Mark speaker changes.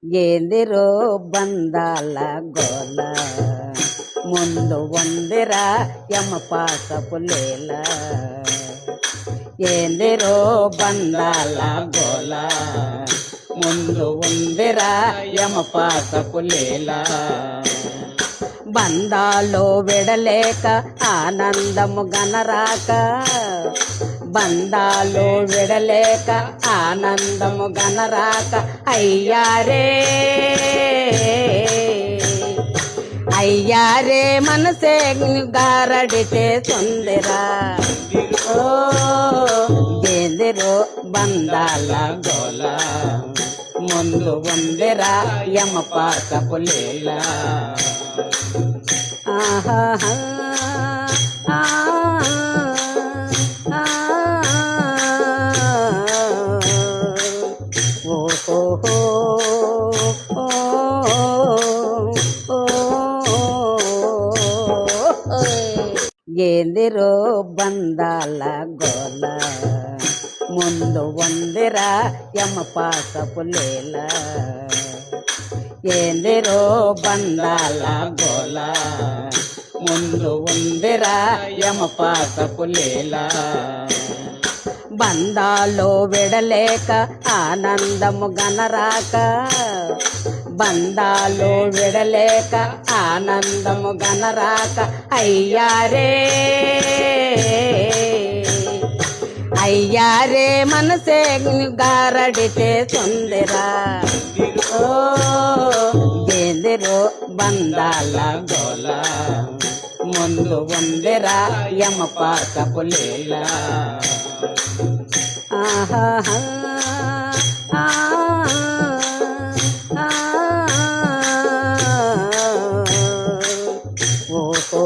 Speaker 1: ఏందిరో బంధాల గోల, ముందు వందిరా యమపాసపు లీల. ఏందిరో బంధాల గోల, ముందు ఉందిరా యమపాసపు లీల. బంధాలు విడలేక ఆనందము గనరాక, బంధాలు విడలేక ఆనందము గనరాక, అయ్యారే అయ్యారే మనసే గారడితే సుందిరా. ఓ ఏందిరో బంధాల గోల, ముందు ఉందిరా యమపాసపు లీల. ఆహా ఓహో ఏందిరో బంధాల గోల, ముందు వందిరా యమపాసపు లీల. ఏందిరో బంధాల గోల, ముందు ఉందిరా యమపాసపు లీల. బంధాలు విడలేక ఆనందము గనరాక, బంధాలు విడలేక ఆనందము గనరాక, అయ్యారే అయ్యారే మనసే గారడితే సుందిరా. ఓ ఏందిరో బంధాల గోల, ముందు ఉందిరా యమపాసపు లీల. ఆహా ఓహో